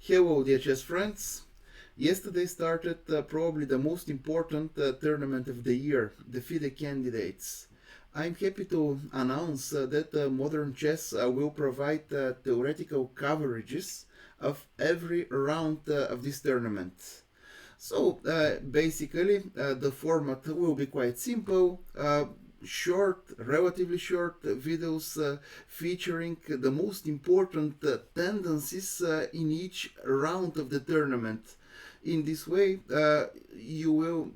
Hello dear chess friends. Yesterday started probably the most important tournament of the year, the FIDE Candidates. I'm happy to announce that Modern Chess will provide theoretical coverages of every round of this tournament. So basically the format will be quite simple. Short, relatively short videos featuring the most important tendencies in each round of the tournament. In this way, you will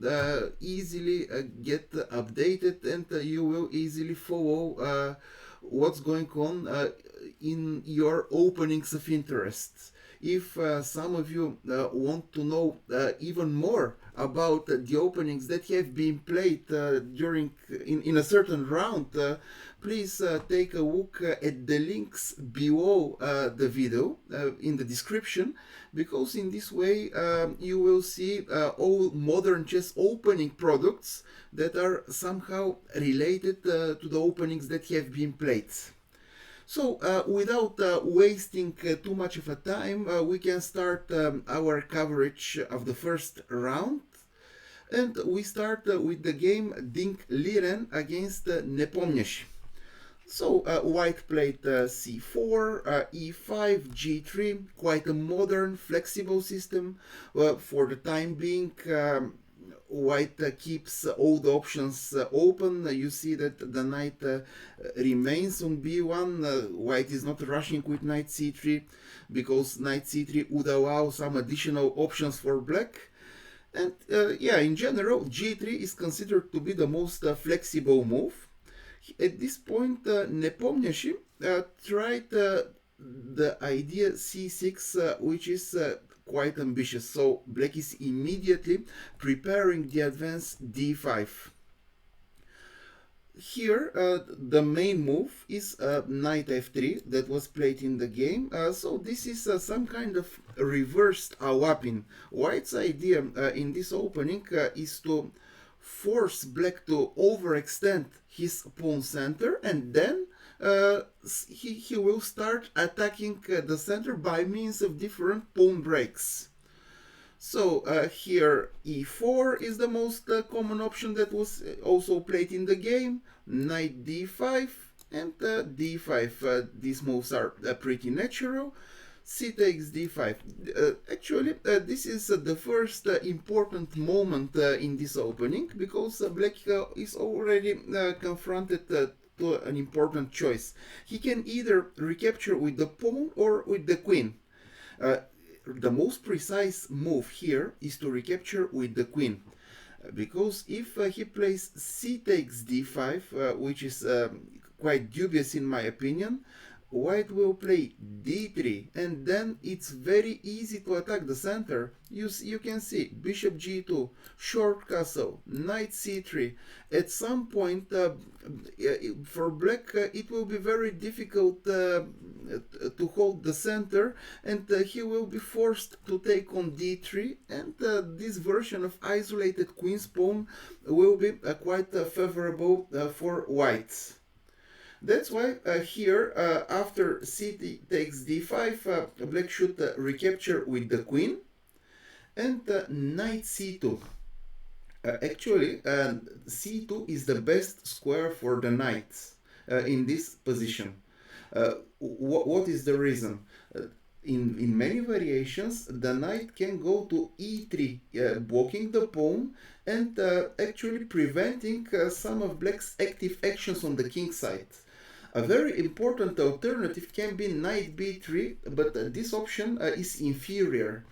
easily get updated and you will easily follow what's going on in your openings of interest. If some of you want to know even more about the openings that have been played during in a certain round, please take a look at the links below the video in the description, because in this way you will see all modern chess opening products that are somehow related to the openings that have been played. So, without wasting too much of a time, we can start our coverage of the first round. And we start with the game Dink Liren against Nepomniachtchi. So, white played c4, e5, g3, quite a modern, flexible system. For the time being, white keeps all the options open. You see that the knight remains on b1. White is not rushing with knight c3 because knight c3 would allow some additional options for black. And yeah, in general, g3 is considered to be the most flexible move. At this point, Nepomniachtchi tried the idea c6, which is quite ambitious. So black is immediately preparing the advance d5. Here, the main move is knight f3 that was played in the game. So this is some kind of reversed Alapin. White's idea in this opening is to force black to overextend his pawn center, and then he will start attacking the center by means of different pawn breaks. So here e4 is the most common option that was also played in the game, knight d5 and d5. These moves are pretty natural. C takes d5. Actually, this is the first important moment in this opening, because black is already confronted to an important choice. He can either recapture with the pawn or with the queen. The most precise move here is to recapture with the queen, because if he plays c takes d5, which is quite dubious in my opinion, white will play d3, and then it's very easy to attack the center. You can see bishop g2, short castle, knight c3. At some point for black it will be very difficult to hold the center, and he will be forced to take on d3, and this version of isolated queen's pawn will be quite favorable for white. That's why here, after c takes d5, black should recapture with the queen, and knight c2. Actually, c2 is the best square for the knight in this position. What is the reason? In many variations, the knight can go to e3, blocking the pawn and actually preventing some of black's active actions on the king side. A very important alternative can be knight b3, but this option is inferior.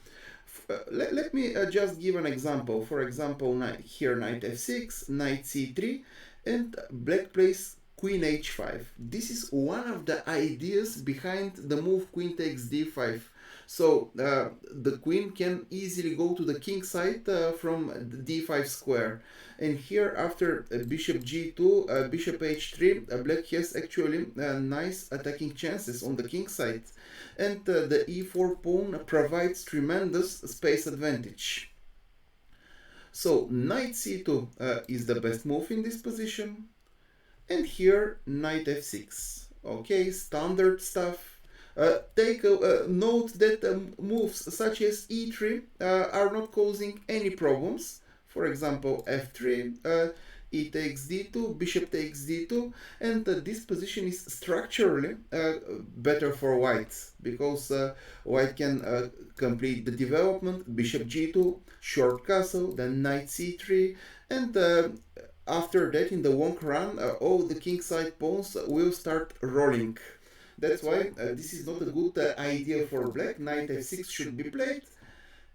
Let me just give an example. For example, here knight f6, knight c3, and black plays queen h5. This is one of the ideas behind the move queen takes d5. So the queen can easily go to the king side from the d5 square. And here, after bishop g2, bishop h3, black has actually nice attacking chances on the king side. And the e4 pawn provides tremendous space advantage. So knight c2 is the best move in this position. And here knight f6. Okay, standard stuff. Take a note that moves such as e3 are not causing any problems. For example, f3, e takes d2, bishop takes d2, and this position is structurally better for white, because white can complete the development, bishop g2, short castle, then knight c3, and after that in the long run all the kingside pawns will start rolling. That's why this is not a good idea for black. Knight f6 should be played,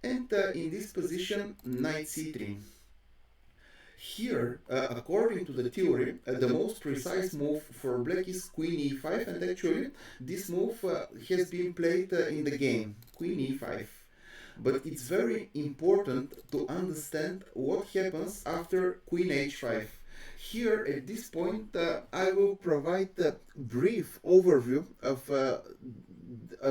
and in this position knight c3. Here, according to the theory, the most precise move for black is queen e5, and actually this move has been played in the game, queen e5. But it's very important to understand what happens after queen h5. Here, at this point, I will provide a brief overview of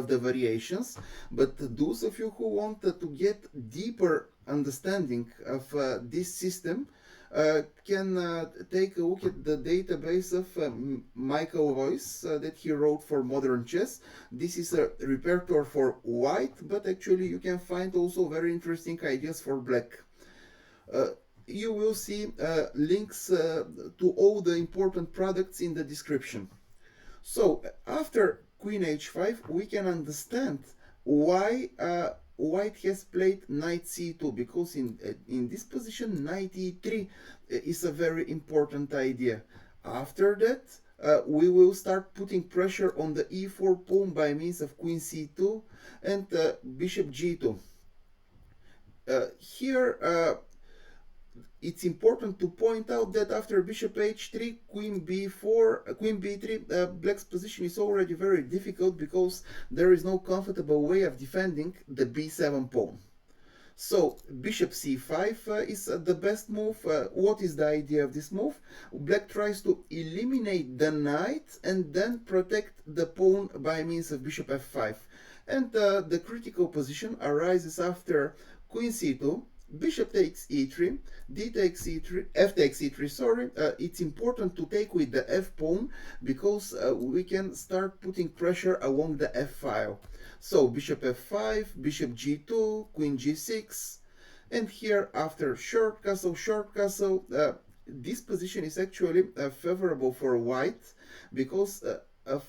the variations, but those of you who want to get deeper understanding of this system can take a look at the database of Michael Roiz that he wrote for modern chess. This is a repertoire for white, but actually you can find also very interesting ideas for black. You will see links to all the important products in the description. So after queen h5 we can understand why white has played knight c2, because in this position knight e3 is a very important idea. After that we will start putting pressure on the e4 pawn by means of queen c2 and bishop g2. Here it's important to point out that after bishop h3, queen b4, queen b3, black's position is already very difficult because there is no comfortable way of defending the b7 pawn. So bishop c5 is the best move. What is the idea of this move? Black tries to eliminate the knight and then protect the pawn by means of bishop f5. And the critical position arises after queen c2, bishop takes e3, d takes e3, f takes e3, sorry. It's important to take with the f pawn because we can start putting pressure along the f file. So bishop f5, bishop g2, queen g6, and here after short castle, this position is actually favorable for white because of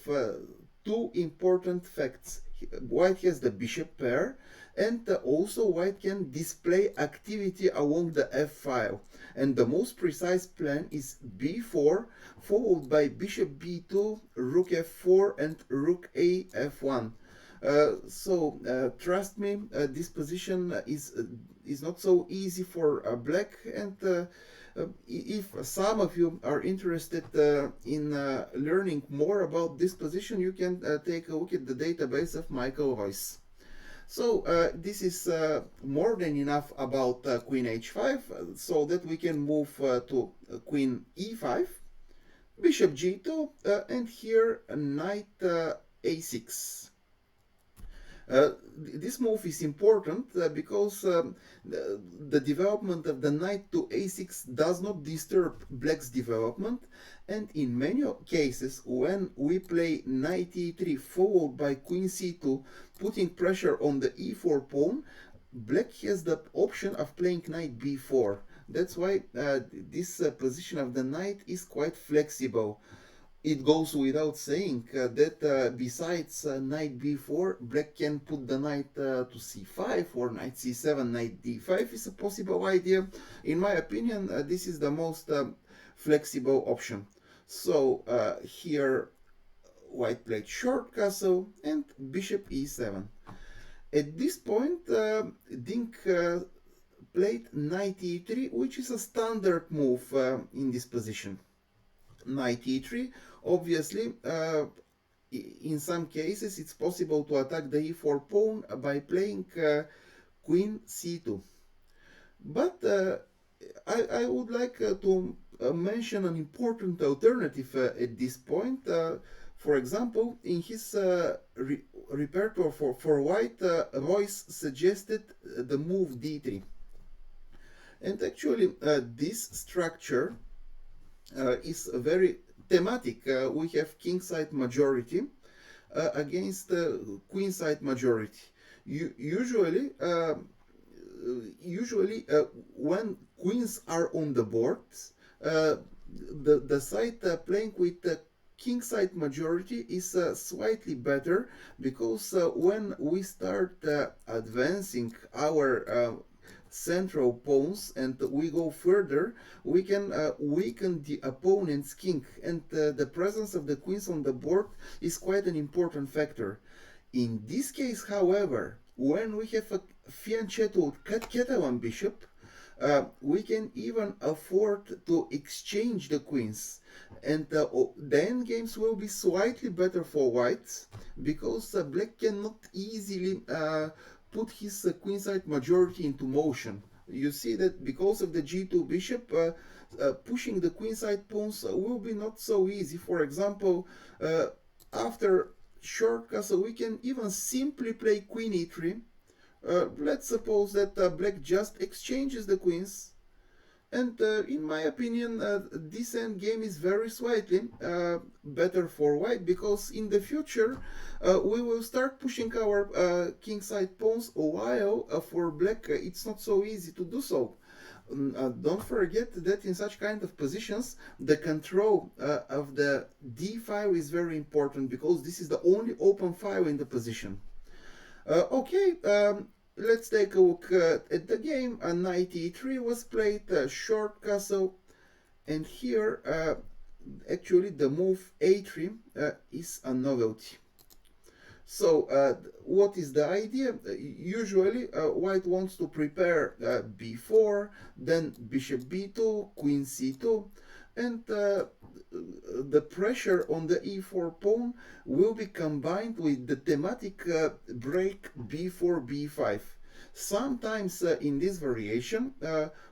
two important facts. White has the bishop pair, and also white can display activity along the f file. And the most precise plan is b4 followed by bishop b2, rook f4, and rook a f1. Trust me, this position is not so easy for black, and if some of you are interested in learning more about this position, you can take a look at the database of Michael Roiz. So this is more than enough about queen h5, so that we can move to queen e5, bishop g2, and here knight a6. This move is important because the development of the knight to a6 does not disturb black's development, and in many cases when we play knight e3 followed by queen c2 putting pressure on the e4 pawn, black has the option of playing knight b4. That's why this position of the knight is quite flexible. It goes without saying that besides knight b4, black can put the knight to c5 or knight c7, knight d5 is a possible idea. In my opinion, this is the most flexible option. So here white played short castle and bishop e7. At this point, Dink played knight e3, which is a standard move in this position. Knight e3, obviously, in some cases it's possible to attack the e4 pawn by playing queen c2. But I would like to mention an important alternative at this point. For example, in his repertoire for white, Roiz suggested the move d3. And actually, this structure is very thematic. We have kingside majority. against queenside majority. Usually, when queens are on the board, the side playing with the kingside majority is slightly better, because when we start advancing our central pawns and we go further, we can weaken the opponent's king, and the presence of the queens on the board is quite an important factor. In this case, however, when we have a fianchetto Catalan bishop, we can even afford to exchange the queens, and the endgames will be slightly better for whites, because black cannot easily put his queenside majority into motion. You see that because of the g2 bishop, pushing the queenside pawns will be not so easy. For example, after short castle, we can even simply play queen e3. Let's suppose that black just exchanges the queens, and in my opinion, this endgame is very slightly better for white, because in the future we will start pushing our kingside pawns, while for black it's not so easy to do so. Don't forget that in such kind of positions, the control of the d file is very important, because this is the only open file in the position. Okay, let's take a look at the game. Knight e3 was played, short castle, and here actually the move a3 is a novelty. So what is the idea? Usually white wants to prepare b4, then bishop b2, queen c2, and the pressure on the e4 pawn will be combined with the thematic break b4, b5. Sometimes in this variation,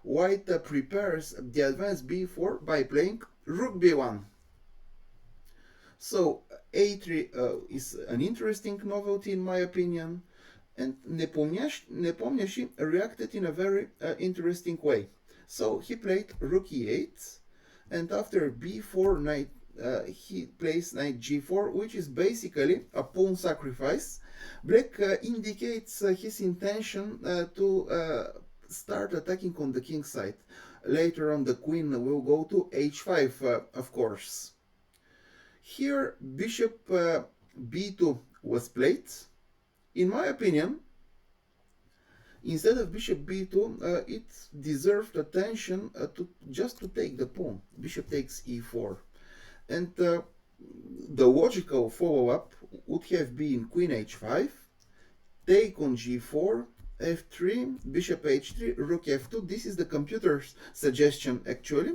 white prepares the advance b4 by playing rook b1. So a3 is an interesting novelty in my opinion, and Nepomniachtchi reacted in a very interesting way. So he played rook e8, and after b4 knight, he plays knight g4, which is basically a pawn sacrifice. Black indicates his intention to start attacking on the king side. Later on, the queen will go to h5, of course. Here, bishop b2 was played. In my opinion, instead of bishop b2, it deserved attention just to take the pawn. Bishop takes e4. And the logical follow-up would have been queen h5, take on g4, f3, bishop h3, rook f2. This is the computer's suggestion actually.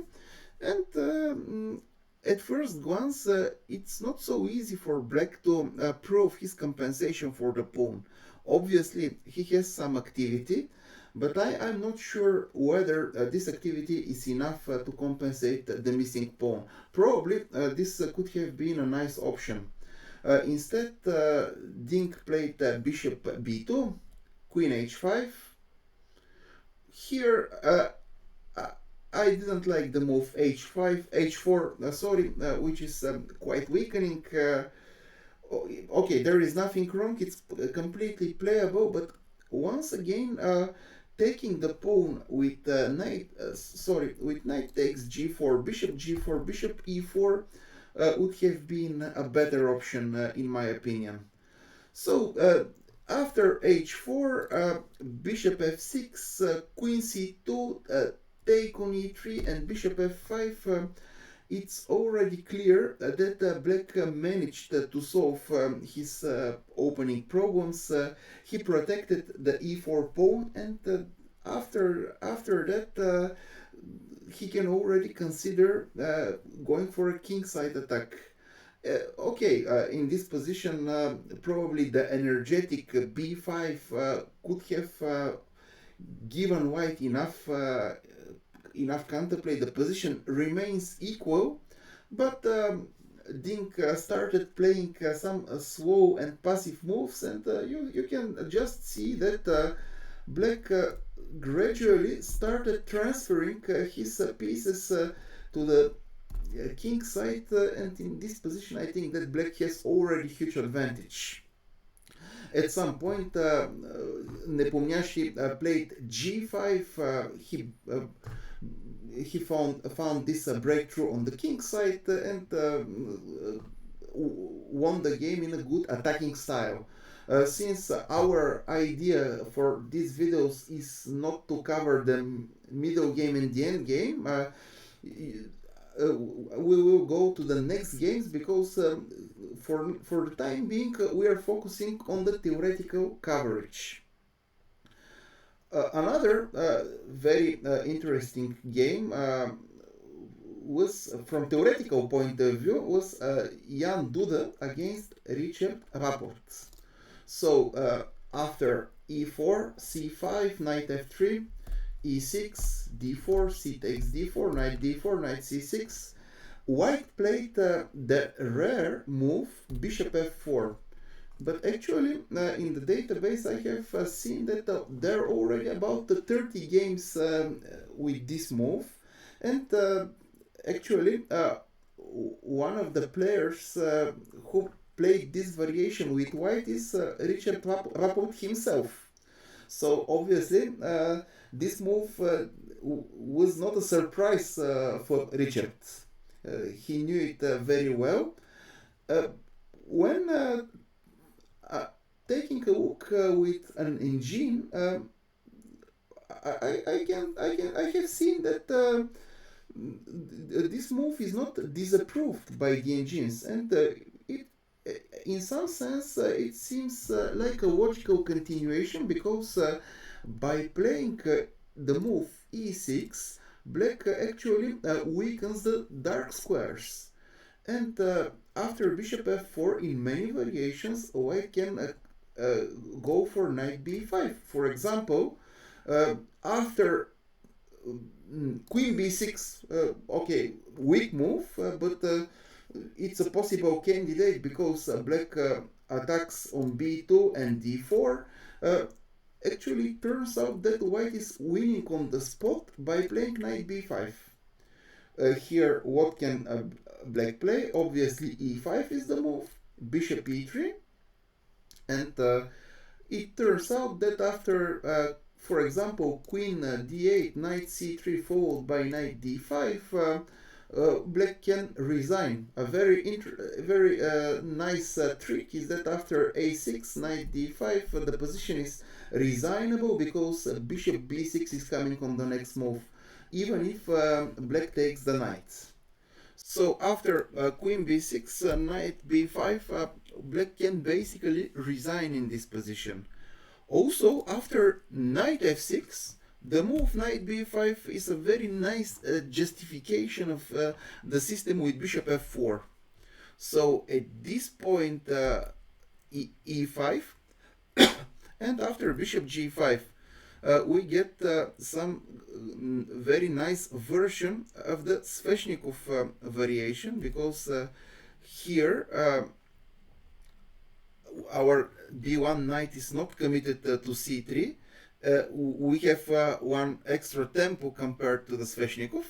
And at first glance, it's not so easy for black to prove his compensation for the pawn. Obviously, he has some activity, but I'm not sure whether this activity is enough to compensate the missing pawn. Probably this could have been a nice option. Instead, Dink played bishop b2, queen h5. Here, I didn't like the move h5, h4, which is quite weakening. Okay, there is nothing wrong, it's completely playable, but once again, taking the pawn with with knight takes g4, bishop e4 would have been a better option in my opinion. So after h4, bishop f6, queen c2, take on e3, and bishop f5, it's already clear that black managed to solve his opening problems. He protected the e4 pawn, and after that he can already consider going for a kingside attack. Okay, in this position, probably the energetic b5 could have given white enough counterplay. The position remains equal, but Dink started playing some slow and passive moves, and you can just see that black gradually started transferring his pieces to the king side, and in this position I think that black has already huge advantage. At some point, Nepomniachtchi played g5. He found this breakthrough on the king side and won the game in a good attacking style. Since our idea for these videos is not to cover the middle game and the end game, we will go to the next games because for the time being we are focusing on the theoretical coverage. Another very interesting game was, from theoretical point of view, was Jan Duda against Radjabov. So after e4, c5, knight f3, e6, d4, c takes d4, knight d4, knight c6. White played the rare move bishop f4. But actually, in the database, I have seen that there are already about 30 games with this move. And actually, one of the players who played this variation with white is Radjabov himself. So obviously, this move was not a surprise for Richard. He knew it very well. When taking a look with an engine, I have seen that this move is not disapproved by the engines, and in some sense it seems like a logical continuation, because by playing the move e6, black actually weakens the dark squares, and after bishop f4 in many variations white can go for knight b5. For example, after queen b6, okay, weak move, but it's a possible candidate because black attacks on b2 and d4. Actually, turns out that white is winning on the spot by playing knight b5. Here, what can black play? Obviously, e5 is the move, bishop e3, and it turns out that after, for example, queen d8, knight c3 followed by knight d5, black can resign. A very nice trick is that after a6, knight d5, the position is resignable because bishop b6 is coming on the next move, even if black takes the knight. So after queen b6, knight b5, black can basically resign in this position. Also, after knight f6, the move knight b5 is a very nice justification of the system with bishop f4. So at this point, e5, and after bishop g5, we get some very nice version of the Sveshnikov variation, because here our b1 knight is not committed to c3. We have one extra tempo compared to the Sveshnikov,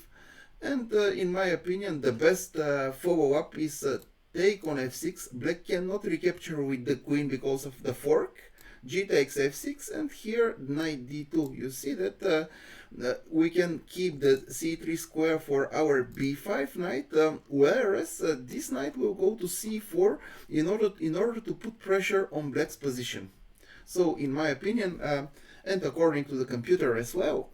and in my opinion the best follow-up is take on f6. Black cannot recapture with the queen because of the fork. G takes f6, and here knight d2. You see that we can keep the c3 square for our b5 knight, whereas this knight will go to c4 in order to put pressure on black's position. So in my opinion, and according to the computer as well,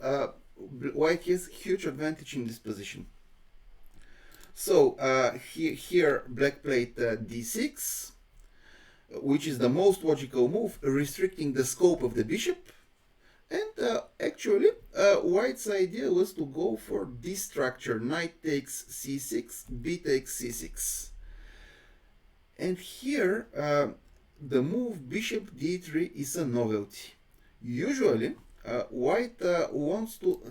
white has huge advantage in this position. So here black played d6, which is the most logical move, restricting the scope of the bishop. And actually, white's idea was to go for this structure: knight takes c6, b takes c6. And here, the move bishop d3 is a novelty. Usually, white wants to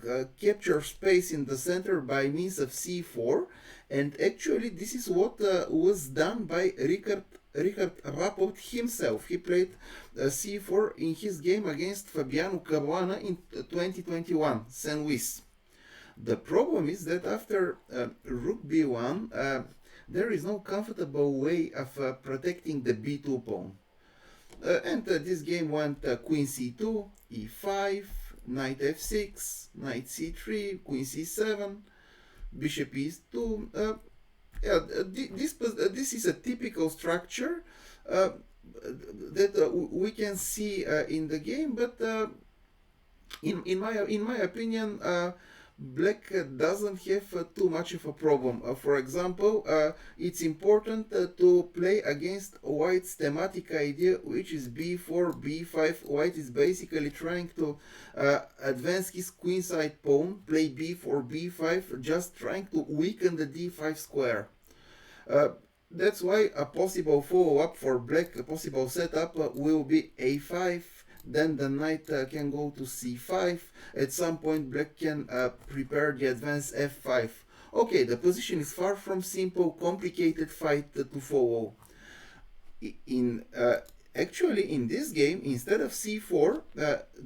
capture space in the center by means of c4, and actually this is what was done by Radjabov himself. He played c4 in his game against Fabiano Caruana in 2021, St. Louis. The problem is that after rook b1, there is no comfortable way of protecting the b2 pawn. And this game went queen c2, e5, knight f6, knight c3, queen c7, bishop e2. Yeah, this is a typical structure that we can see in the game, but in my opinion, black doesn't have too much of a problem. For example, it's important to play against white's thematic idea, which is b4, b5. White is basically trying to advance his queenside pawn, play b4, b5, just trying to weaken the d5 square. That's why a possible follow-up for black, a possible setup will be a5, then the knight can go to c5. At some point black can prepare the advance f5. Okay, the position is far from simple, complicated fight to follow. Actually, in this game, instead of c4,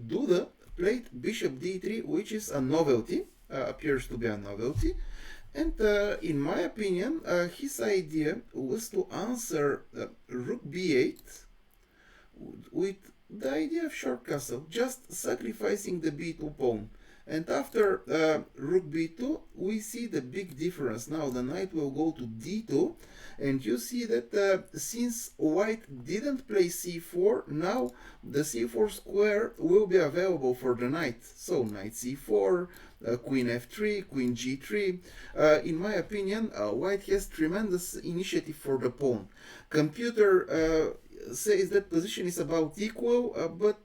Duda played bishop d3, which is a novelty, appears to be a novelty. And in my opinion, his idea was to answer rook b8 with the idea of short castle, just sacrificing the b2 pawn. And after rook b2, we see the big difference. Now the knight will go to d2, and you see that since white didn't play c4, now the c4 square will be available for the knight. So knight c4, queen f3, queen g3. In my opinion, white has tremendous initiative for the pawn. Computer says that position is about equal, but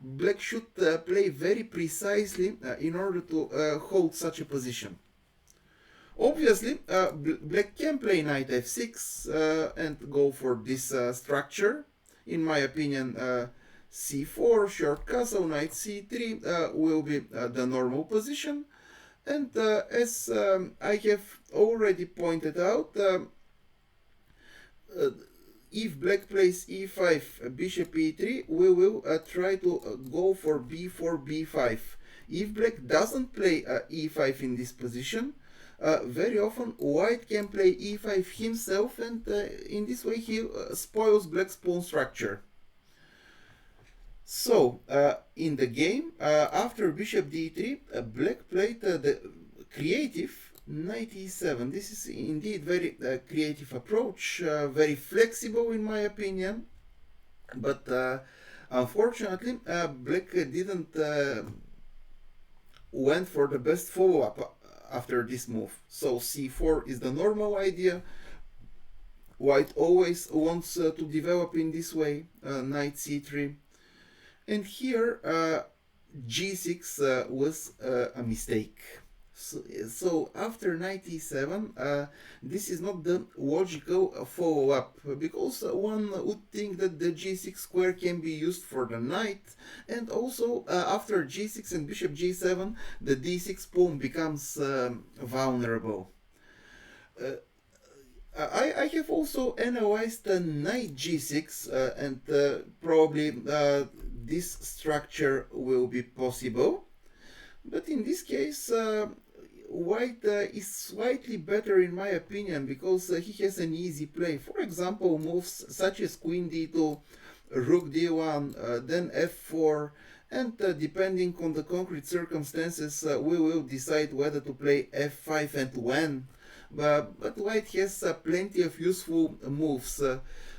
black should play very precisely in order to hold such a position. Obviously, black can play knight f6 and go for this structure. In my opinion, c4, short castle, knight c3 will be the normal position. And as I have already pointed out, if black plays e5, bishop e3, we will try to go for b4, b5. If black doesn't play e5 in this position, very often white can play e5 himself, and in this way he spoils black's pawn structure. So, in the game, after bishop d3, black played the creative knight e7. This is indeed very creative approach, very flexible in my opinion, but unfortunately black didn't went for the best follow-up after this move. So c4 is the normal idea. White always wants to develop in this way, knight c3, and here g6 was a mistake. So after knight e7, this is not the logical follow-up, because one would think that the g6 square can be used for the knight, and also after g6 and bishop g7, the d6 pawn becomes vulnerable. I have also analyzed knight g6, and probably this structure will be possible. But in this case, white is slightly better in my opinion, because he has an easy play. For example, moves such as queen d2, rook d1, then f4, and depending on the concrete circumstances, we will decide whether to play f5 and when. But white has plenty of useful moves.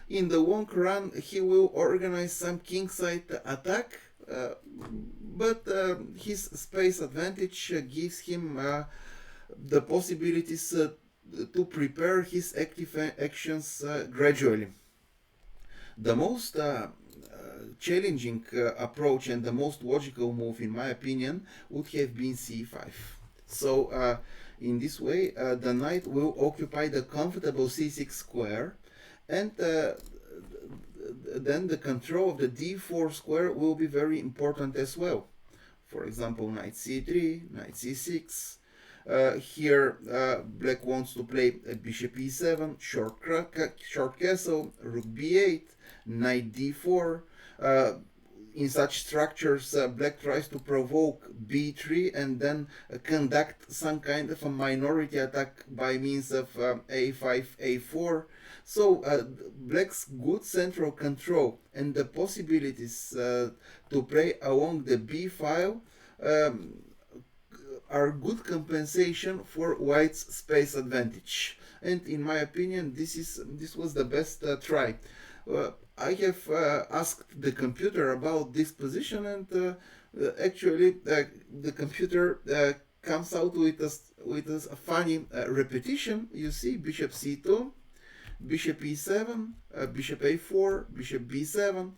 In the long run, he will organize some kingside attack, but his space advantage gives him the possibilities to prepare his active actions gradually. The most challenging approach and the most logical move, in my opinion, would have been c5. So in this way, the knight will occupy the comfortable c6 square, and then the control of the d4 square will be very important as well. For example, knight c3, knight c6. Here black wants to play bishop e7, short castle, rook b8, knight d4. in such structures, black tries to provoke b3 and then conduct some kind of a minority attack by means of a5, a4. So black's good central control and the possibilities to play along the b file are good compensation for white's space advantage. And in my opinion, this was the best try. I have asked the computer about this position, and actually the computer comes out with a funny repetition. You see, bishop c2, bishop e7, bishop a4, bishop b7,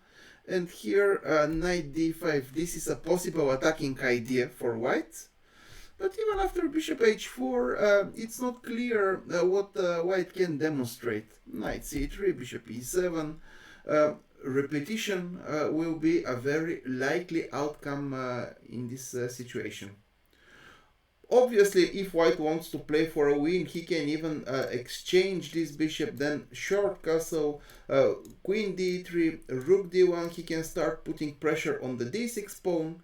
and here knight d5. This is a possible attacking idea for white. But even after bishop h4, it's not clear what white can demonstrate. Knight c3, bishop e7. Repetition will be a very likely outcome in this situation. Obviously, if white wants to play for a win, he can even exchange this bishop, then short castle, queen d3, rook d1. He can start putting pressure on the d6 pawn.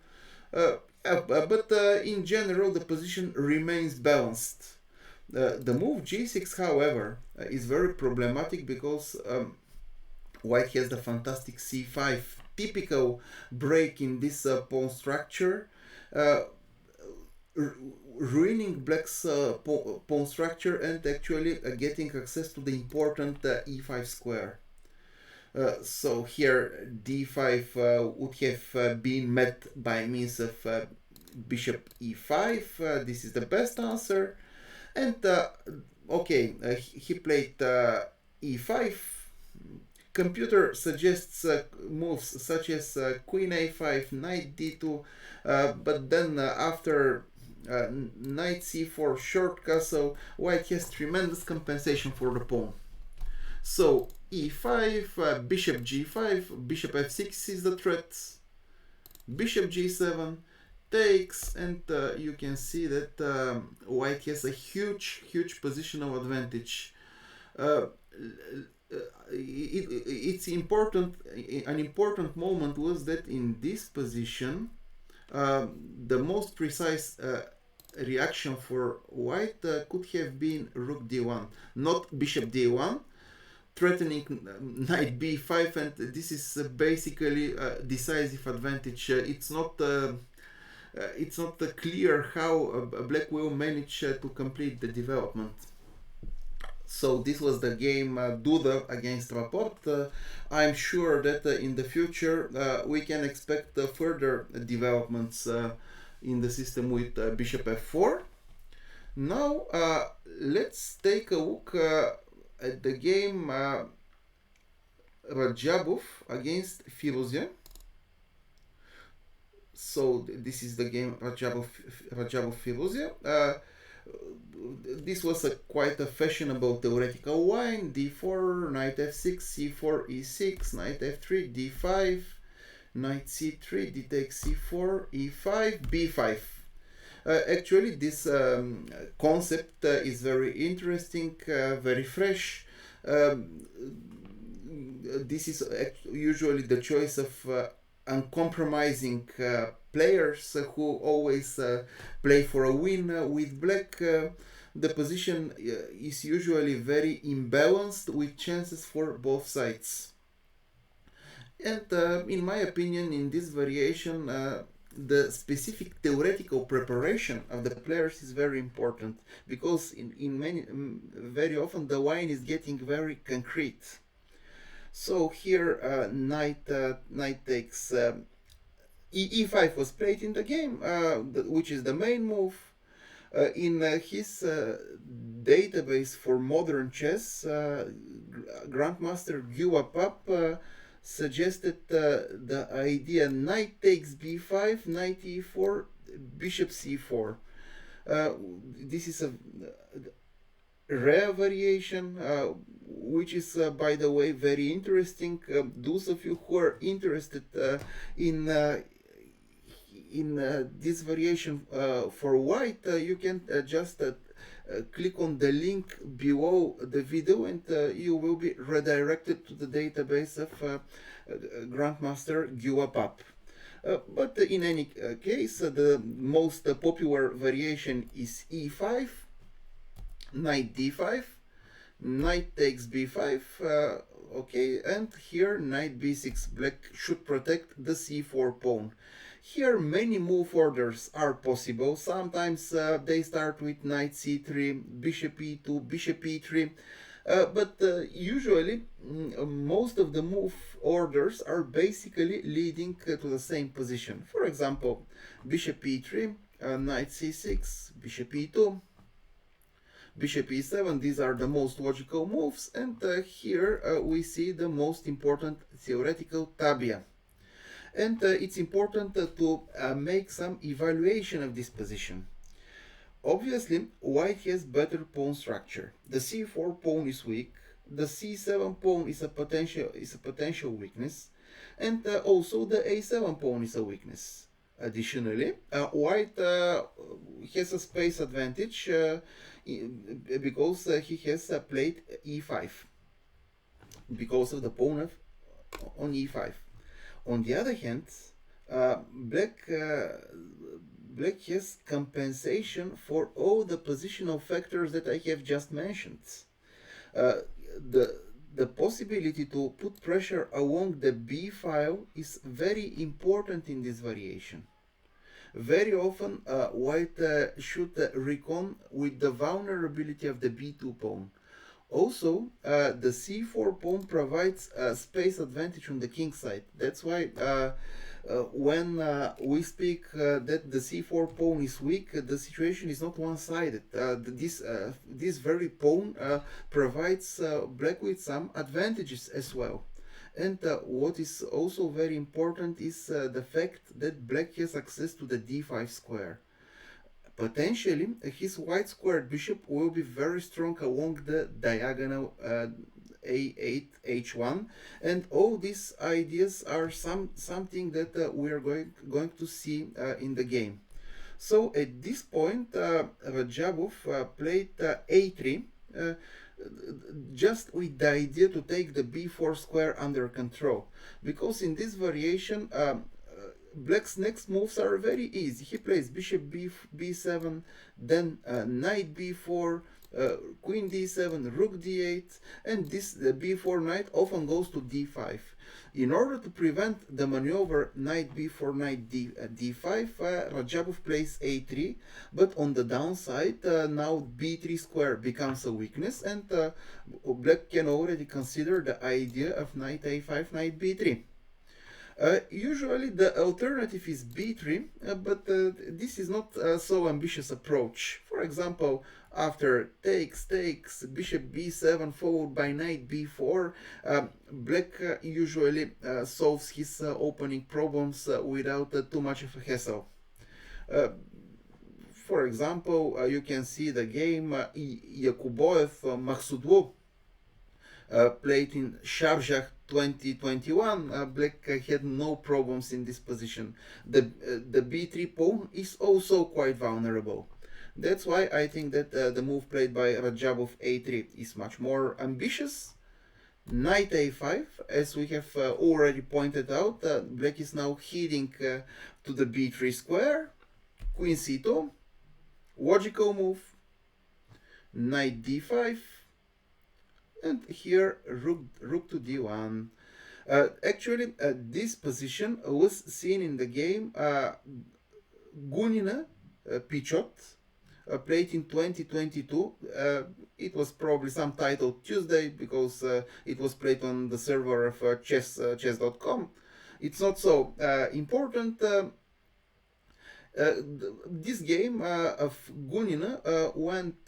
But in general, the position remains balanced. The move g6, however, is very problematic because white has the fantastic c5, typical break in this pawn structure, ruining black's pawn structure and actually getting access to the important e5 square. So here d5 would have been met by means of bishop e5. This is the best answer. And okay, he played e5. Computer suggests moves such as queen a5, knight d2, but then after knight c4, short castle, white has tremendous compensation for the pawn. So e5, bishop g5, bishop f6 is the threat, bishop g7 takes, and you can see that white has a huge positional advantage. It's important. An important moment was that in this position, the most precise reaction for white could have been rook d1, not bishop d1, threatening knight b5, and this is basically a decisive advantage. It's not clear how black will manage to complete the development. So this was the game Duda against Rapport. I'm sure that in the future we can expect further developments in the system with bishop f4. Now let's take a look at the game Radjabov against Firouzja. So this is the game Radjabov-Firouzja. This was quite a fashionable theoretical line. d4, knight f6, c4, e6, knight f3, d5, knight c3, d takes c4, e5, b5. Actually, this concept is very interesting, very fresh. This is usually the choice of uncompromising players who always play for a win with black. The position is usually very imbalanced with chances for both sides. And in my opinion, in this variation, the specific theoretical preparation of the players is very important, because very often the line is getting very concrete. So here knight takes e5 was played in the game, which is the main move. In his database for modern chess, Grandmaster Guyla suggested the idea knight takes b5, knight e4, bishop c4. This is a rare variation, which is by the way very interesting. Those of you who are interested in this variation for white, you can just click on the link below the video, and you will be redirected to the database of Grandmaster Guyla. But in any case, the most popular variation is e5, knight d5, knight takes b5, okay, and here knight b6. Black should protect the c4 pawn. Here many move orders are possible. Sometimes they start with knight c3, bishop e2, bishop e3, but usually most of the move orders are basically leading to the same position. For example, bishop e3, knight c6, bishop e2, bishop e7. These are the most logical moves, and here we see the most important theoretical tabia. And it's important to make some evaluation of this position. Obviously, white has better pawn structure. The c4 pawn is weak. The c7 pawn is a potential weakness, and also the a7 pawn is a weakness. Additionally, white has a space advantage because he has played e5 because of the pawn on e5. On the other hand, black has compensation for all the positional factors that I have just mentioned. The possibility to put pressure along the b file is very important in this variation. Very often, white should reckon with the vulnerability of the b2 pawn. Also, the c4 pawn provides a space advantage on the king side. That's why when we speak that the c4 pawn is weak, the situation is not one-sided. This very pawn provides black with some advantages as well. And what is also very important is the fact that black has access to the d5 square. Potentially, his white squared bishop will be very strong along the diagonal a8, h1, and all these ideas are something that we are going to see in the game. So at this point, Radjabov played a3, just with the idea to take the b4 square under control, because in this variation black's next moves are very easy. He plays bishop b7, then knight b4, queen d7, rook d8, and this b4 knight often goes to d5. In order to prevent the maneuver knight b4, knight d5, Radjabov plays a3, but on the downside, now b3 square becomes a weakness, and black can already consider the idea of knight a5, knight b3. Usually the alternative is b3, but this is not so ambitious approach. For example, after takes, bishop b7 followed by knight b4, black usually solves his opening problems without too much of a hassle. For example, you can see the game Yakubov Maksudlu played in Sharjah 2021. Black had no problems in this position. The b3 pawn is also quite vulnerable. That's why I think that the move played by Radjabov a3 is much more ambitious. Knight a5, as we have already pointed out, black is now heading to the b3 square. Queen c2, logical move. Knight d5, and here rook to d1. Actually, this position was seen in the game Gunina Pichot, played in 2022. It was probably some title Tuesday because it was played on the server of chess.com. It's not so important. This game of Gunina went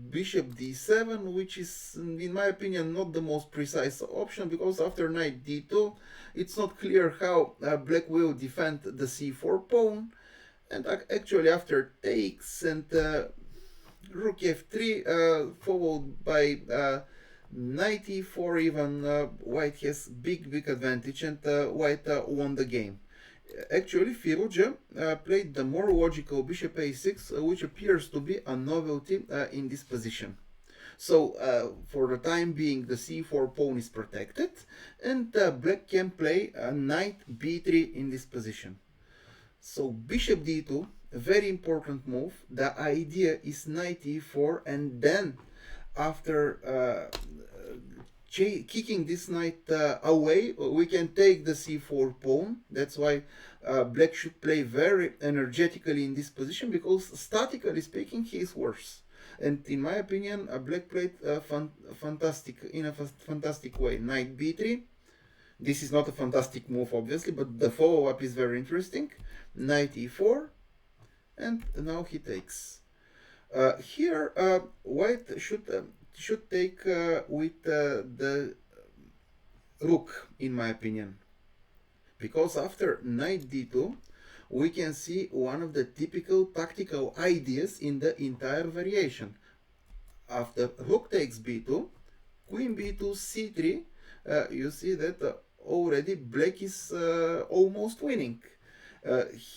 bishop d7, which is, in my opinion, not the most precise option, because after knight d2, it's not clear how black will defend the c4 pawn. And actually, after takes and rook f3, followed by knight e4, even white has big advantage, and white won the game. Actually, Firouzja played the more logical bishop a6, which appears to be a novelty in this position. So for the time being, the c4 pawn is protected, and black can play knight b3 in this position. So bishop d2, a very important move. The idea is knight e4, and then after kicking this knight away, we can take the c4 pawn. That's why black should play very energetically in this position, because statically speaking he is worse. And in my opinion, black played fantastic in a fantastic way. Knight b3. This is not a fantastic move, obviously, but the follow-up is very interesting. Knight e4, and now he takes. Here, white should take with the rook, in my opinion, because after knight d2, we can see one of the typical tactical ideas in the entire variation. After rook takes b2, queen b2, c3, you see that already black is almost winning.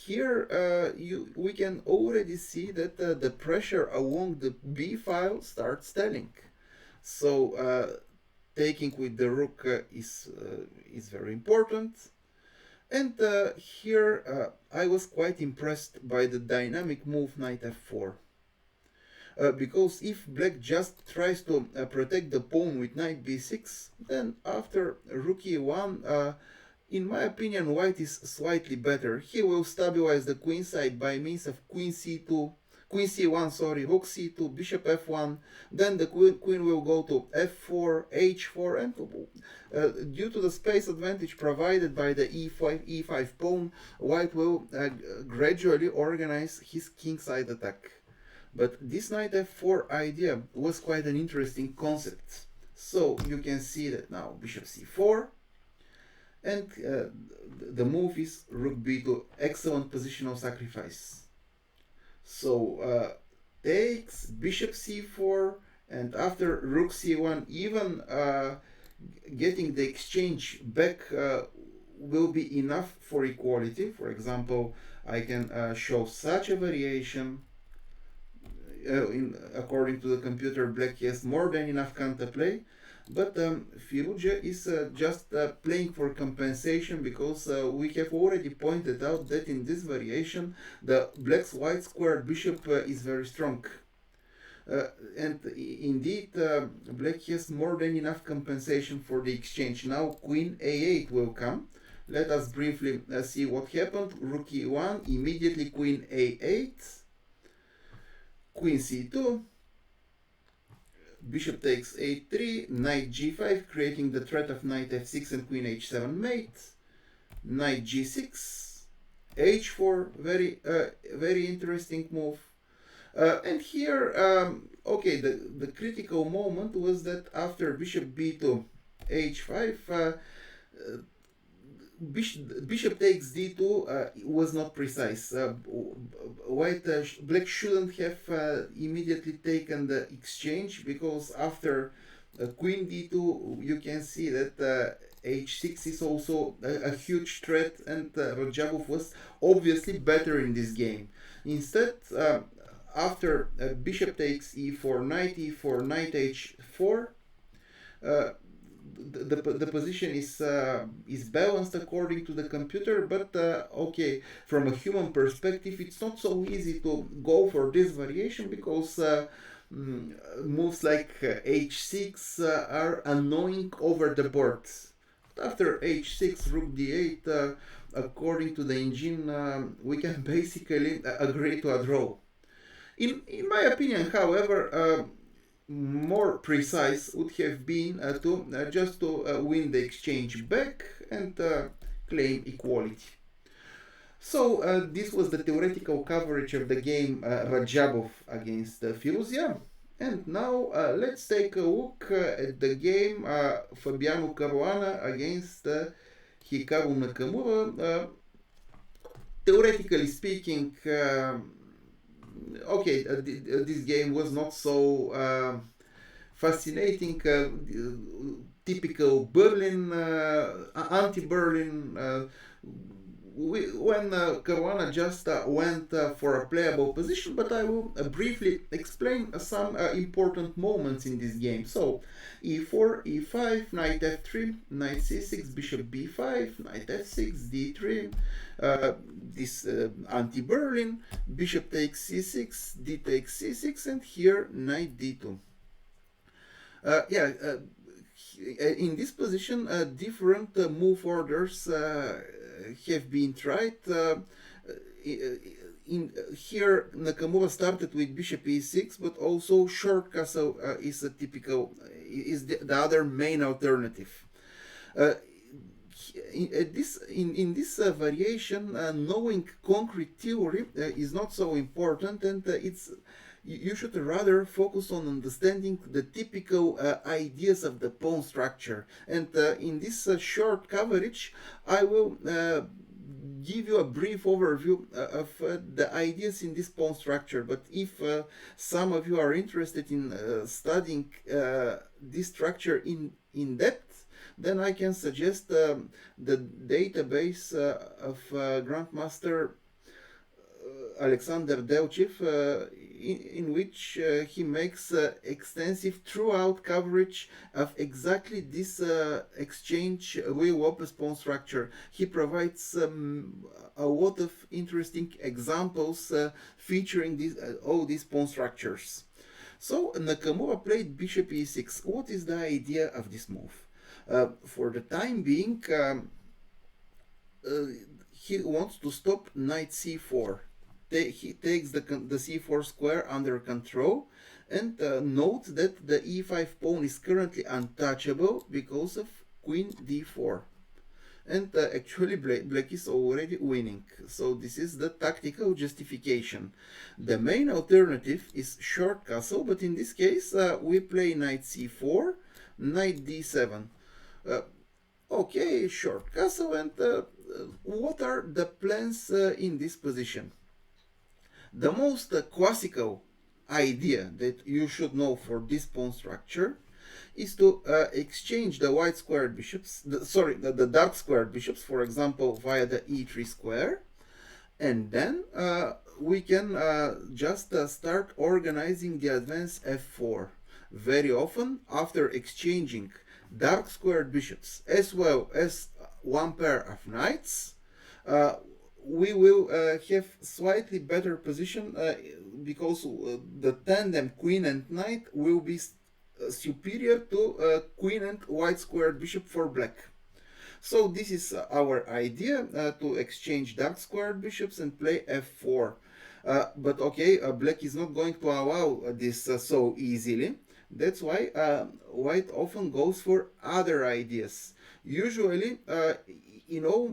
Here we can already see that the pressure along the b file starts telling. So taking with the rook is very important. And here I was quite impressed by the dynamic move knight f4. Because if black just tries to protect the pawn with knight b6, then after rook e1, in my opinion, white is slightly better. He will stabilize the queen side by means of queen c2, queen c1, sorry, rook c2, bishop f1. Then the queen will go to f4, h4, and due to the space advantage provided by the e5 pawn, white will gradually organize his kingside attack. But this knight f4 idea was quite an interesting concept. So you can see that now bishop c4, and the move is rook b2, excellent positional sacrifice. So takes bishop c4, and after rook c1, even getting the exchange back will be enough for equality. For example, I can show such a variation. According to the computer, black has more than enough counterplay, but Firouzja is just playing for compensation, because we have already pointed out that in this variation the black's white squared bishop is very strong. And indeed black has more than enough compensation for the exchange. Now queen a8 will come. Let us briefly see what happened. Rook e1, immediately queen a8, queen c2, bishop takes a3, knight g5, creating the threat of knight f6 and queen h7 mate, knight g6, h4, very interesting move. And here, okay, the critical moment was that after bishop b2, h5, bishop takes d2 was not precise. Black shouldn't have immediately taken the exchange, because after queen d2 you can see that h6 is also a huge threat, and Radjabov was obviously better in this game. Instead, after bishop takes e4, knight h4, the position is balanced according to the computer, but okay, from a human perspective it's not so easy to go for this variation, because moves like h6 are annoying over the board. After h6, rook d8, according to the engine, we can basically agree to a draw. In my opinion, however, more precise would have been just to win the exchange back and claim equality. So this was the theoretical coverage of the game Radjabov against Firouzja. And now let's take a look at the game Fabiano Caruana against Hikaru Nakamura. Theoretically speaking, okay, this game was not so fascinating. Typical Berlin, anti-Berlin, when Caruana just went for a playable position, but I will briefly explain some important moments in this game. So, e4, e5, knight f3, knight c6, bishop b5, knight f6, d3, this anti-Berlin, bishop takes c6, d takes c6, and here knight d2. In this position, different move orders have been tried. Here, Nakamura started with bishop e6, but also short castle is a typical, is the other main alternative. In this variation, knowing concrete theory is not so important, and you should rather focus on understanding the typical ideas of the pawn structure. And in this short coverage, I will give you a brief overview of the ideas in this pawn structure. But if some of you are interested in studying this structure in depth, then I can suggest the database of Grandmaster Aleksander Delchev, in which he makes extensive throughout coverage of exactly this exchange with Lopez pawn structure. He provides a lot of interesting examples featuring all these pawn structures. So Nakamura played bishop e6. What is the idea of this move? For the time being, he wants to stop knight c4. He takes the c4 square under control, and note that the e5 pawn is currently untouchable because of queen d4. And actually black is already winning, so this is the tactical justification. The main alternative is short castle, but in this case we play knight c4, knight d7. Okay, short castle, and what are the plans in this position? The most classical idea that you should know for this pawn structure is to exchange the white squared bishops, the dark squared bishops, for example, via the e3 square, and then we can just start organizing the advance f4. Very often, after exchanging dark squared bishops as well as one pair of knights, we will have slightly better position because the tandem queen and knight will be superior to queen and white squared bishop for black. So this is our idea, to exchange dark squared bishops and play f4. But okay, black is not going to allow this so easily. That's why white often goes for other ideas. Usually,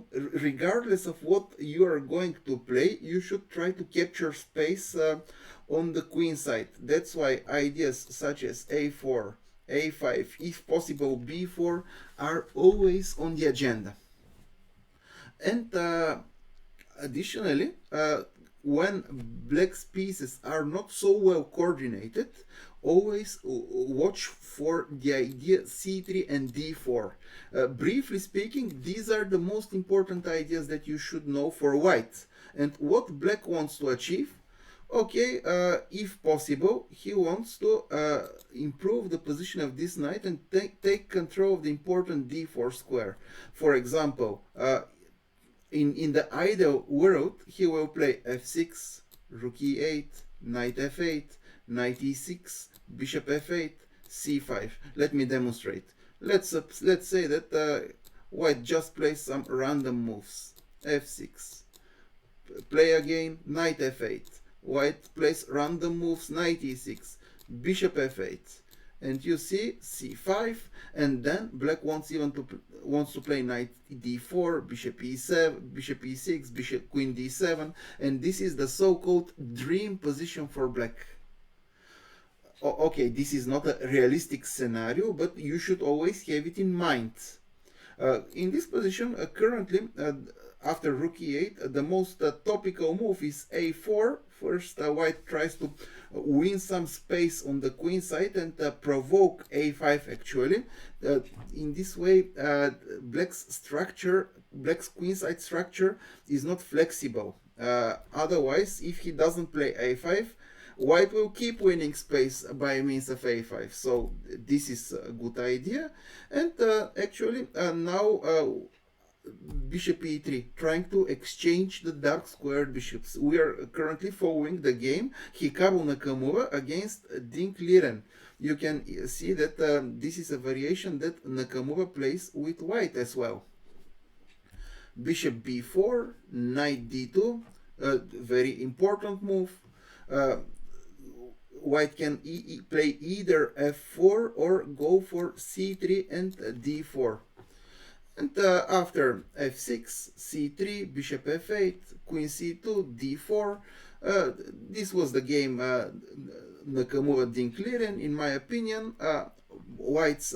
regardless of what you are going to play, you should try to capture space on the queen side. That's why ideas such as a4, a5, if possible b4, are always on the agenda. And additionally, when black's pieces are not so well coordinated, always watch for the idea c3 and d4. Briefly speaking, these are the most important ideas that you should know for white. And what black wants to achieve? Okay, if possible, he wants to improve the position of this knight and take control of the important d4 square. For example, in the ideal world, he will play f6, rook e8, knight f8, knight e6, bishop f8, c5. Let me demonstrate. Let's say that white just plays some random moves. f6. Play again, knight f8. White plays random moves, knight e6, bishop f8. And you see c5, and then black wants to play knight d4, bishop e7, bishop e6, bishop queen d7, and this is the so-called dream position for black. Okay, this is not a realistic scenario, but you should always have it in mind. In this position, currently, after rook e8, the most topical move is a4. First, white tries to win some space on the queen side and provoke a5 actually. In this way, black's structure black's queenside structure is not flexible. Otherwise, if he doesn't play a5, white will keep winning space by means of a5. So this is a good idea. And actually now bishop e3, trying to exchange the dark squared bishops. We are currently following the game Hikaru Nakamura against Dink Liren. You can see that this is a variation that Nakamura plays with white as well. Bishop b4, knight d2, very important move. White can play either f4 or go for c3 and d4. And after f6, c3, bishop f8, queen c2, d4. This was the game Nakamura Dink Liren. In my opinion, white's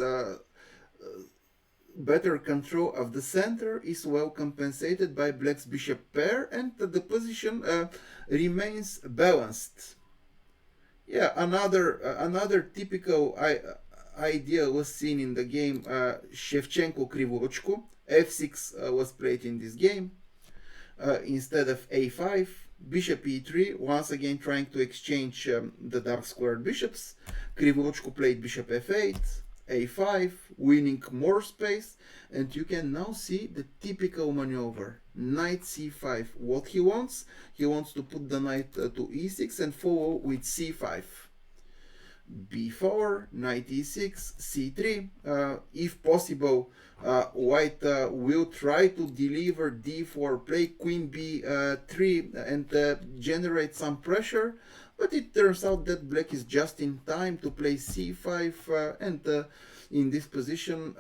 better control of the center is well compensated by black's bishop pair, and the position remains balanced. Yeah, another typical idea was seen in the game Shevchenko Krivoruchko. f6 was played in this game instead of a5. Bishop e3, once again trying to exchange the dark squared bishops. Krivoruchko played bishop f8, a5, winning more space, and you can now see the typical maneuver. Knight c5. What he wants to put the knight to e6 and follow with c5. b4, knight e6, c3. If possible, white will try to deliver d4, play queen b3 and generate some pressure, but it turns out that black is just in time to play c5 and in this position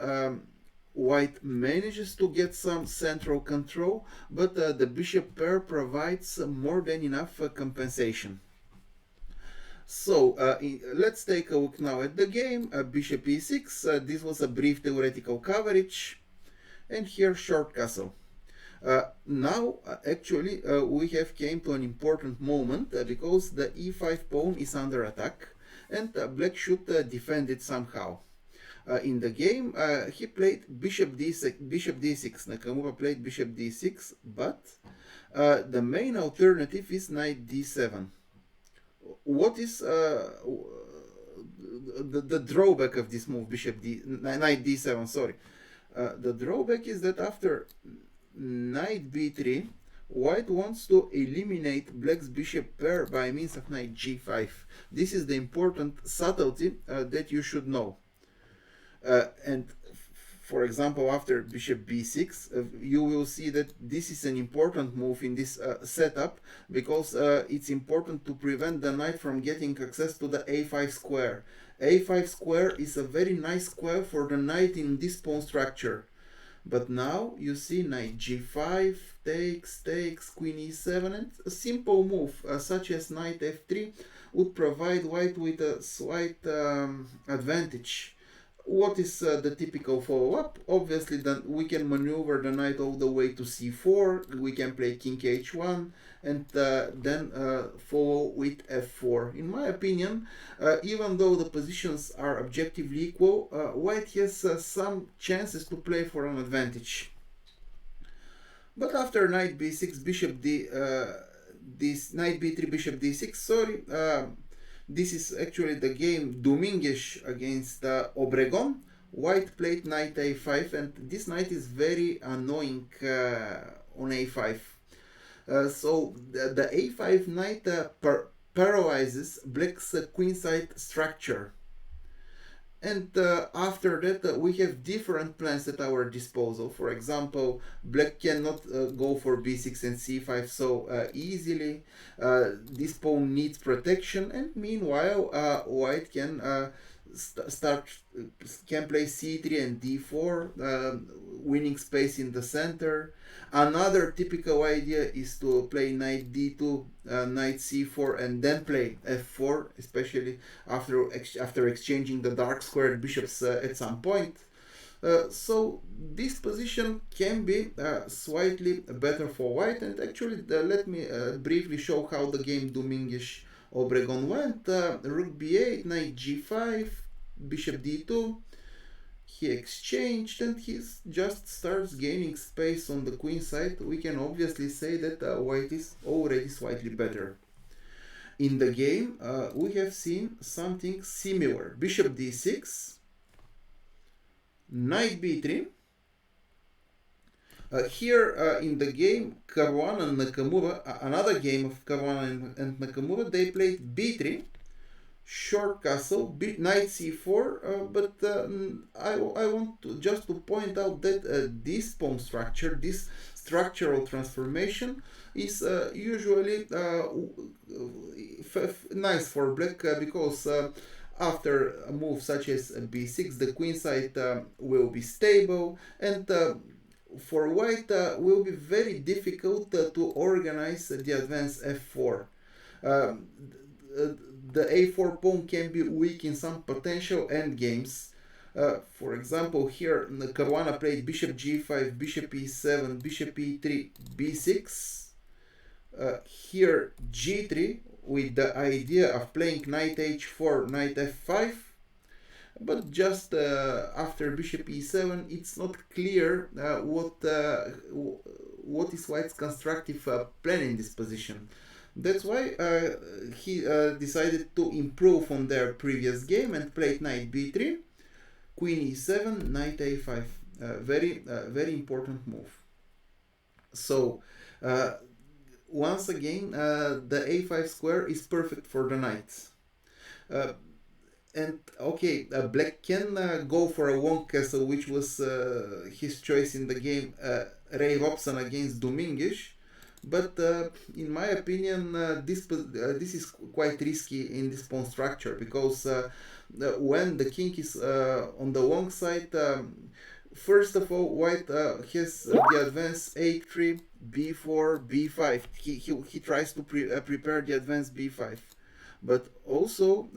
white manages to get some central control, but the bishop pair provides more than enough compensation. So let's take a look now at the game. Bishop e6, this was a brief theoretical coverage, and here short castle. Now actually we have came to an important moment because the e5 pawn is under attack, and black should defend it somehow. In the game he played bishop d6, Nakamura played bishop d6, but the main alternative is knight d7. What is the drawback of this move, knight d7, sorry. The drawback is that after knight b3, white wants to eliminate black's bishop pair by means of knight g5. This is the important subtlety that you should know. And for example, after bishop b6, you will see that this is an important move in this setup, because it's important to prevent the knight from getting access to the a5 square. a5 square is a very nice square for the knight in this pawn structure. But now you see knight g5, takes, queen e7, and a simple move such as knight f3 would provide white with a slight advantage. What is the typical follow-up? Obviously, then we can maneuver the knight all the way to c4, we can play king h1, and then follow with f4. In my opinion, even though the positions are objectively equal, white has some chances to play for an advantage. But after knight b6, knight b3, bishop d6, sorry, this is actually the game Dominguez against Obregon. White played knight a5, and this knight is very annoying on a5. So the a5 knight paralyzes black's queenside structure. And after that we have different plans at our disposal. For example, black cannot go for b6 and c5 so easily. This pawn needs protection, and meanwhile white can can play c3 and d4, winning space in the center. Another typical idea is to play knight d2, knight c4, and then play f4, especially after exchanging the dark squared bishops at some point. So this position can be slightly better for white, and actually let me briefly show how the game Dominguez Obregon went. Rook b8, knight g5, bishop d2, he exchanged, and he just starts gaining space on the queen side. We can obviously say that white is already slightly better. In the game, we have seen something similar. Bishop d6, knight b3. Here in the game, Caruana and Nakamura, another game of Caruana and Nakamura, they played b3, short castle, knight c4, but I want to just to point out that this pawn structure, this structural transformation, is usually nice for black because after a move such as b6, the queen side will be stable, and for white will be very difficult to organize the advance f4. The a4 pawn can be weak in some potential endgames. For example, here Caruana played bishop g5, bishop e7, bishop e3, b6. Here g3 with the idea of playing knight h4, knight f5. But just after bishop e7, it's not clear what is white's constructive plan in this position. That's why he decided to improve on their previous game and played knight b3, queen e7, knight a5. Very important move. So once again, the a5 square is perfect for the knights. And okay, black can go for a long castle, which was his choice in the game, Ragozin against Dominguez. But in my opinion, this is quite risky in this pawn structure, because when the king is on the long side, first of all, white has the advance a3, b4, b5. He tries to prepare the advance b5. But also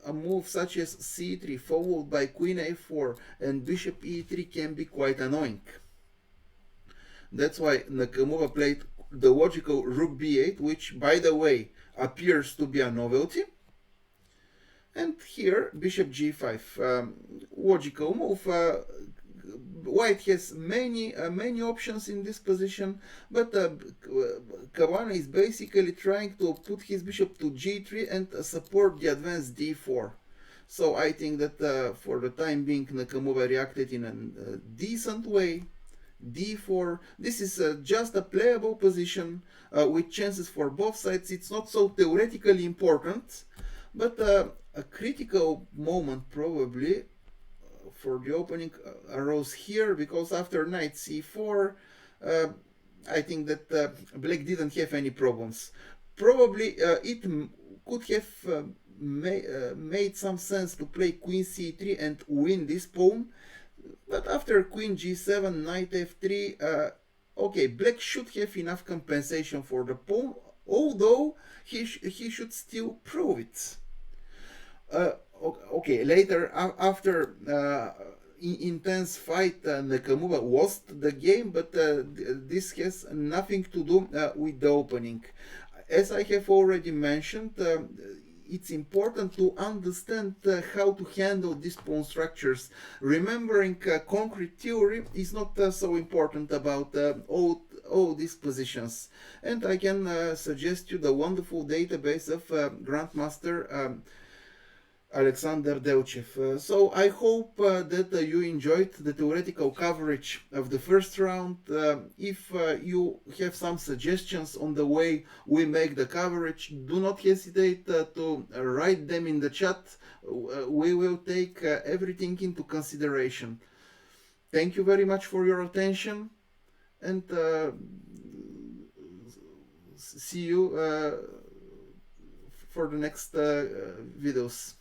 a move such as c3 followed by queen a4 and bishop e3 can be quite annoying. That's why Nakamura played the logical rook b8, which, by the way, appears to be a novelty. And here bishop g5, logical move. White has many options in this position, but Caruana is basically trying to put his bishop to g3 and support the advance d4. So I think that for the time being, Nakamura reacted in a decent way. d4. This is just a playable position with chances for both sides. It's not so theoretically important, but a critical moment probably for the opening arose here, because after knight c4, I think that black didn't have any problems. Probably it could have made some sense to play queen c3 and win this pawn, but after queen g7, knight f3, okay, black should have enough compensation for the pawn, although he should still prove it. Okay, later after intense fight, Nakamura lost the game, but this has nothing to do with the opening. As I have already mentioned, it's important to understand how to handle these pawn structures. Remembering concrete theory is not so important about all these positions. And I can suggest you the wonderful database of Grandmaster Aleksander Delchev. So I hope that you enjoyed the theoretical coverage of the first round. If you have some suggestions on the way we make the coverage, do not hesitate to write them in the chat. We will take everything into consideration. Thank you very much for your attention, and see you for the next videos.